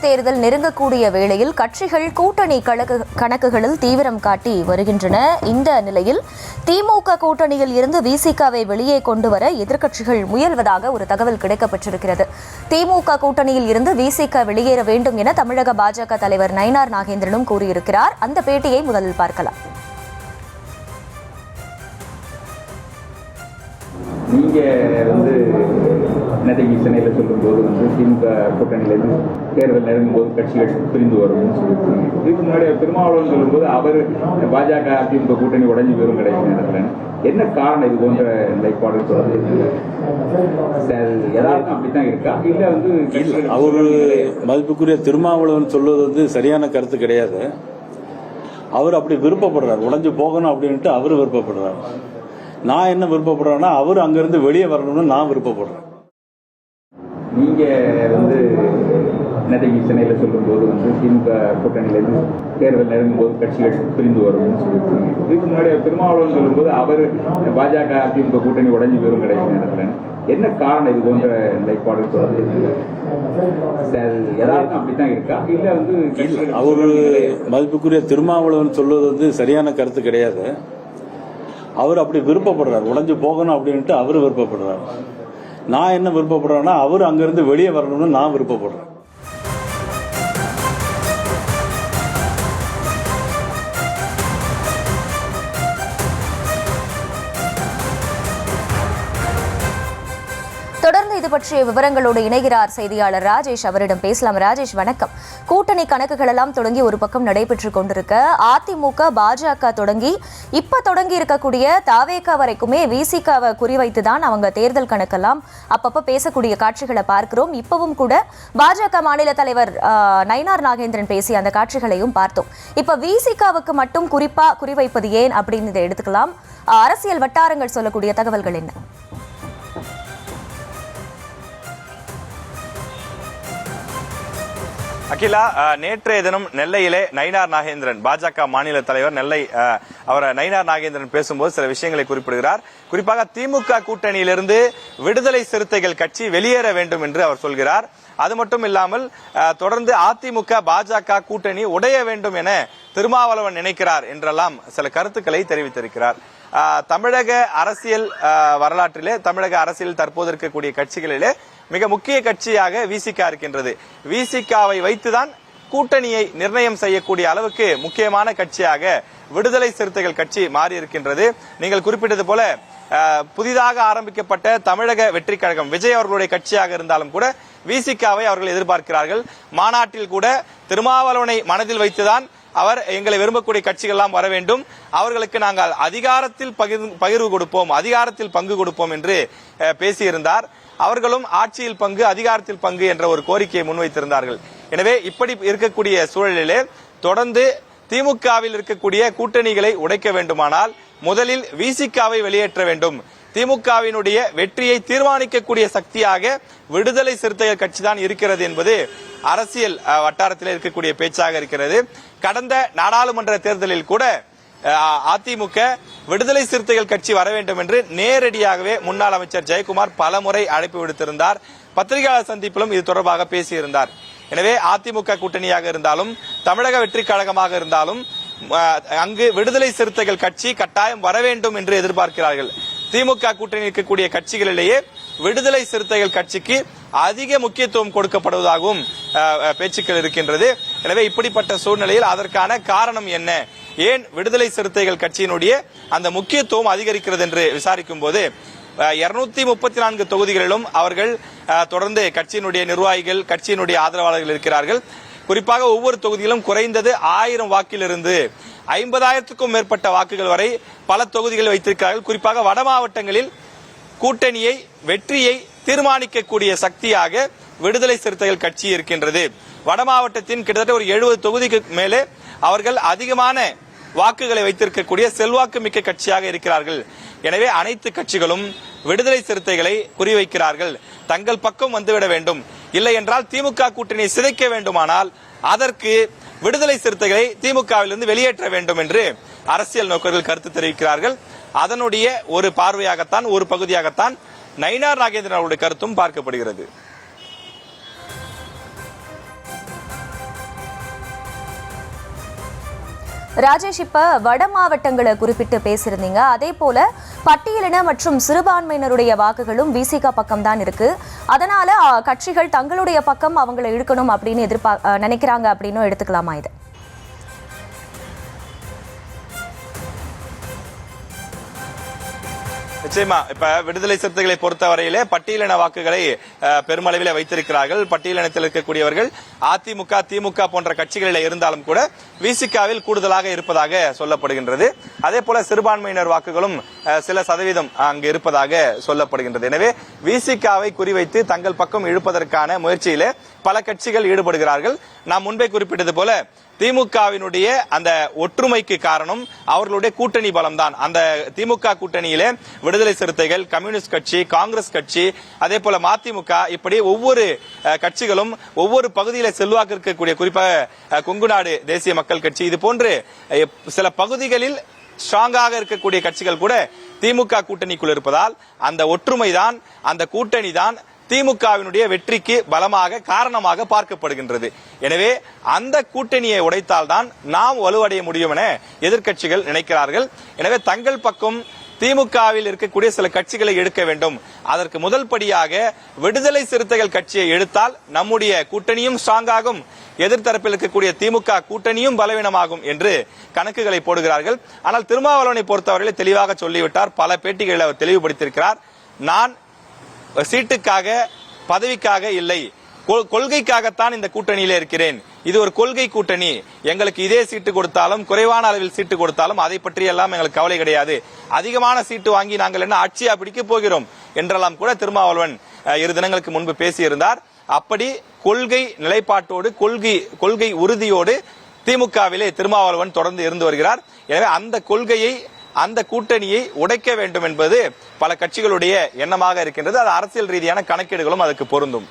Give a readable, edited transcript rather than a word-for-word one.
தேர்தல் நெருங்கக்கூடிய வேளையில் கட்சிகள் கூட்டணி கணக்குகளில் தீவிரம் காட்டி வருகின்றன. இந்த நிலையில் திமுக கூட்டணியில் இருந்து விசிகவை வெளியே கொண்டுவர எதிர்க்கட்சிகள் முயல்வதாக ஒரு தகவல் கிடைக்கப்பட்டிருக்கிறது. திமுக கூட்டணியில் இருந்து விசிக வெளியேற வேண்டும் என தமிழக பாஜக தலைவர் நயினார் நாகேந்திரனும் கூறியிருக்கிறார். அந்த பேட்டியை முதலில் பார்க்கலாம். நீங்க நேற்றைக்கு சென்னையில் சொல்லும்போது திமுக கூட்டணியிலிருந்து தேர்தல் நெருங்கும் போது கட்சிகள் பிரிந்து வரும்னு சொல்லியிருக்காங்க. இதுக்கு முன்னாடி திருமாவளவன் சொல்லும்போது அவர் பாஜக திமுக கூட்டணி உடஞ்சி பெரும் கிடைக்கும் நேரத்தில் என்ன காரணம் இது போன்ற நிலைப்பாடு சொல்றது? யதார்த்தம் அப்படித்தான் இருக்கா இல்ல அவரு மதிப்புக்குரிய திருமாவளவன் சொல்வது சரியான கருத்து கிடையாது. அவர் அப்படி விருப்பப்படுறார், உடஞ்சு போகணும் அப்படின்ட்டு அவர் விருப்பப்படுறார். நான் என்ன விருப்பப்படுறேன்னா அவர் அங்கிருந்து வெளியே வரணும்னு நான் விருப்பப்படுறேன். நீங்க நேற்றைக்கு சென்னையில் சொல்லும்போது திமுக கூட்டணியிலிருந்து தேர்தல் நெருங்கும் போது கட்சிகள் பிரிந்து வரும்னு சொல்லியிருக்காங்க. இதுக்கு முன்னாடி திருமாவளவன் சொல்லும்போது அவர் பாஜக திமுக கூட்டணி உடஞ்சி பெரும் கிடைக்கும் நேரத்தில் என்ன காரணம் இது போன்ற நிலைப்பாடு சொல்றது? யதார்த்தம் அப்படித்தான் இருக்கா இல்ல அவரு மதிப்புக்குரிய திருமாவளவன் சொல்வது சரியான கருத்து கிடையாது. அவர் அப்படி விருப்பப்படுறார், உடஞ்சு போகணும் அப்படின்ட்டு அவர் விருப்பப்படுறார். நான் என்ன விருப்பப்படுறேன்னா அவர் அங்கிருந்து வெளியே வரணும்னு நான் விருப்பப்படுறேன். தொடர்ந்து இது பற்றிய விவரங்களோடு இணைகிறார் செய்தியாளர் ராஜேஷ். அவரிடம் பேசலாம். ராஜேஷ், வணக்கம். கூட்டணி கணக்குகள் எல்லாம் தொடங்கி ஒரு பக்கம் நடைபெற்றுக் கொண்டிருக்க, அதிமுக பாஜக தொடங்கி இருக்கக்கூடிய தாவேகா வரைக்குமே விசிகாவை குறிவைத்துதான் அவங்க தேர்தல் கணக்கெல்லாம் அப்பப்ப பேசக்கூடிய காட்சிகளை பார்க்கிறோம். இப்பவும் கூட பாஜக மாநில தலைவர் நயினார் நாகேந்திரன் பேசிய அந்த காட்சிகளையும் பார்த்தோம். இப்ப விசிகாவுக்கு மட்டும் குறிப்பா குறிவைப்பது ஏன் அப்படின்னு இதை எடுத்துக்கலாம். அரசியல் வட்டாரங்கள் சொல்லக்கூடிய தகவல்கள் என்ன? அகிலா, நேற்றைய தினம் நெல்லையிலே நயினார் நாகேந்திரன் பாஜக மாநில தலைவர் நயினார் நாகேந்திரன் பேசும்போது சில விஷயங்களை குறிப்பிடுகிறார். குறிப்பாக திமுக கூட்டணியிலிருந்து விடுதலை சிறுத்தைகள் கட்சி வெளியேற வேண்டும் என்று அவர் சொல்கிறார். அது மட்டும் இல்லாமல் தொடர்ந்து அதிமுக பாஜக கூட்டணி உடைய வேண்டும் என திருமாவளவன் நினைக்கிறார் என்றெல்லாம் சில கருத்துக்களை தெரிவித்திருக்கிறார். தமிழக அரசியல் வரலாற்றிலே, தமிழக அரசியல் தற்போது இருக்கக்கூடிய கட்சிகளிலே மிக முக்கிய கட்சியாக விசிக இருக்கின்றது. விசிகாவை வைத்துதான் கூட்டணியை நிர்ணயம் செய்யக்கூடிய அளவுக்கு முக்கியமான கட்சியாக விடுதலை சிறுத்தைகள் கட்சி மாறி இருக்கின்றது. நீங்கள் குறிப்பிட்டது போல புதிதாக ஆரம்பிக்கப்பட்ட தமிழக வெற்றி கழகம் விஜய் அவர்களுடைய கட்சியாக இருந்தாலும் கூட விசிகாவை அவர்கள் எதிர்பார்க்கிறார்கள். மாநாட்டில் கூட திருமாவளவனை மனதில் வைத்துதான் அவர் எங்களை விரும்பக்கூடிய கட்சிகள் எல்லாம் வர வேண்டும், அவர்களுக்கு நாங்கள் அதிகாரத்தில் பகிர்வு கொடுப்போம், அதிகாரத்தில் பங்கு கொடுப்போம் என்று பேசியிருந்தார். அவர்களும் ஆட்சியில் பங்கு, அதிகாரத்தில் பங்கு என்ற ஒரு கோரிக்கையை முன்வைத்திருந்தார்கள். எனவே இப்படி இருக்கக்கூடிய சூழலிலே தொடர்ந்து திமுகவில் இருக்கக்கூடிய கூட்டணிகளை உடைக்க வேண்டுமானால் முதலில் விசிகாவை வெளியேற்ற வேண்டும். திமுகவினுடைய வெற்றியை தீர்மானிக்கக்கூடிய சக்தியாக விடுதலை சிறுத்தைகள் கட்சி தான் இருக்கிறது என்பது அரசியல் வட்டாரத்தில் இருக்கக்கூடிய பேச்சாக இருக்கிறது. கடந்த நாடாளுமன்ற தேர்தலில் கூட அதிமுக விடுதலை சிறுத்தைகள் கட்சி வர வேண்டும் என்று நேரடியாகவே முன்னாள் அமைச்சர் ஜெயக்குமார் பலமுறை அழைப்பு விடுத்திருந்தார். பத்திரிகையாளர் சந்திப்பிலும் இது தொடர்பாக பேசியிருந்தார். எனவே அதிமுக கூட்டணியாக இருந்தாலும் தமிழக வெற்றி கழகமாக இருந்தாலும் அங்கு விடுதலை சிறுத்தைகள் கட்சி கட்டாயம் வர வேண்டும் என்று எதிர்பார்க்கிறார்கள். திமுக கூட்டணி இருக்கக்கூடிய கட்சிகளிலேயே விடுதலை சிறுத்தைகள் கட்சிக்கு அதிக முக்கியத்துவம் கொடுக்கப்படுவதாகவும் பேச்சுக்கள் இருக்கின்றது. எனவே இப்படிப்பட்ட சூழ்நிலையில் அதற்கான காரணம் என்ன, ஏன் விடுதலை சிறுத்தைகள் கட்சியினுடைய அந்த முக்கியத்துவம் அதிகரிக்கிறது என்று விசாரிக்கும் போது 234 தொகுதிகளிலும் அவர்கள் தொடர்ந்து கட்சியினுடைய நிர்வாகிகள், கட்சியினுடைய ஆதரவாளர்கள் இருக்கிறார்கள். குறிப்பாக ஒவ்வொரு தொகுதியிலும் குறைந்தது 1000 வாக்கிலிருந்து 50,000க்கும் மேற்பட்ட வாக்குகள் வரை பல தொகுதிகளில் வைத்திருக்கிறார்கள். குறிப்பாக வட மாவட்டங்களில் கூட்டணியை, வெற்றியை தீர்மானிக்கக்கூடிய சக்தியாக விடுதலை சிறுத்தைகள் கட்சி இருக்கின்றது. வட மாவட்டத்தின் கிட்டத்தட்ட ஒரு 70 தொகுதிக்கு மேலே அவர்கள் அதிகமான வாக்குகளை வைத்திருக்கக்கூடிய செல்வாக்கு மிக்க கட்சியாக இருக்கிறார்கள். எனவே அனைத்து கட்சிகளும் விடுதலை சிறுத்தைகளை குறிவைக்கிறார்கள். தங்கள் பக்கம் வந்துவிட வேண்டும், இல்லை என்றால் திமுக கூட்டணியை சிதைக்க வேண்டுமானால் அதற்கு விடுதலை சிறுத்தைகளை திமுகவிலிருந்து வெளியேற்ற வேண்டும் என்று அரசியல் நோக்கர்கள் கருத்து தெரிவிக்கிறார்கள். அதனுடைய ஒரு பார்வையாகத்தான், ஒரு பகுதியாகத்தான் நயினார் நாகேந்திரன் அவருடைய கருத்தும் பார்க்கப்படுகிறது. ராஜேஷ், இப்ப வட மாவட்டங்களை குறிப்பிட்டு பேசியிருந்தீங்க. அதே போல பட்டியலின மற்றும் சிறுபான்மையினருடைய வாக்குகளும் விசிக பக்கம் தான் இருக்கு. அதனால கட்சிகள் தங்களுடைய பக்கம் அவங்களை இழுக்கணும் அப்படின்னு நினைக்கிறாங்க அப்படின்னு எடுத்துக்கலாமா இது? நிச்சயமா இப்ப விடுதலை சிறுத்தைகளை பொறுத்தவரையிலே பட்டியலின வாக்குகளை பெருமளவில் வைத்திருக்கிறார்கள். பட்டியலினத்தில் இருக்கக்கூடியவர்கள் அதிமுக, திமுக போன்ற கட்சிகளில் இருந்தாலும் கூட விசிகாவில் கூடுதலாக இருப்பதாக சொல்லப்படுகின்றது. அதே போல சிறுபான்மையினர் வாக்குகளும் சில சதவீதம் அங்கு இருப்பதாக சொல்லப்படுகின்றது. எனவே விசிகாவை குறிவைத்து தங்கள் பக்கம் இழுப்பதற்கான முயற்சியிலே பல கட்சிகள் ஈடுபடுகிறார்கள். நாம் முன்பே குறிப்பிட்டது போல திமுகவினுடைய அந்த ஒற்றுமைக்கு காரணம் அவர்களுடைய கூட்டணி பலம் தான். அந்த திமுக கூட்டணியிலே விடுதலை சிறுத்தைகள், கம்யூனிஸ்ட் கட்சி, காங்கிரஸ் கட்சி, அதே போல மதிமுக, இப்படி ஒவ்வொரு கட்சிகளும் ஒவ்வொரு பகுதியில் செல்வாக்கு இருக்கக்கூடிய, குறிப்பாக கொங்குநாடு தேசிய மக்கள் கட்சி, இது போன்று சில பகுதிகளில் ஸ்ட்ராங்காக இருக்கக்கூடிய கட்சிகள் கூட திமுக கூட்டணிக்குள் இருப்பதால் அந்த ஒற்றுமைதான், அந்த கூட்டணி தான் திமுகவினுடைய வெற்றிக்கு பலமாக காரணமாக பார்க்கப்படுகின்றது. எனவே அந்த கூட்டணியை உடைத்தால்தான் நாம் வலுவடைய முடியும் என எதிர்க்கட்சிகள் நினைக்கிறார்கள். எனவே தங்கள் பக்கம் திமுகவில் இருக்கக்கூடிய சில கட்சிகளை எடுக்க வேண்டும். அதற்கு முதல் படியாக விடுதலை சிறுத்தைகள் கட்சியை எடுத்தால் நம்முடைய கூட்டணியும் ஸ்ட்ராங் ஆகும், எதிர்த்தரப்பில் இருக்கக்கூடிய திமுக கூட்டணியும் பலவீனமாகும் என்று கணக்குகளை போடுகிறார்கள். ஆனால் திருமாவளவனை பொறுத்தவரையில் தெளிவாக சொல்லிவிட்டார். பல பேட்டிகளில் அவர் தெளிவுபடுத்தியிருக்கிறார். நான் சீட்டுக்காக, பதவிக்காக இல்லை, கொள்கைக்காகத்தான் இந்த கூட்டணியில இருக்கிறேன். இது ஒரு கொள்கை கூட்டணி. எங்களுக்கு இதே சீட்டு கொடுத்தாலும், குறைவான அளவில் சீட்டு கொடுத்தாலும் அதை பற்றி எல்லாம் எங்களுக்கு கவலை கிடையாது. அதிகமான சீட்டு வாங்கி நாங்கள் என்ன ஆட்சியா பிடிக்க போகிறோம் என்றெல்லாம் கூட திருமாவளவன் 2 தினங்களுக்கு முன்பு பேசியிருந்தார். அப்படி கொள்கை நிலைப்பாட்டோடு, கொள்கை உறுதியோடு திமுகவிலே திருமாவளவன் தொடர்ந்து இருந்து வருகிறார். எனவே அந்த கொள்கையை, அந்த கூட்டணியை உடைக்க வேண்டும் என்பது பல கட்சிகளுடைய எண்ணமாக இருக்கின்றது. அது அரசியல் ரீதியான கணக்கீடுகளும் அதுக்கு பொருந்தும்.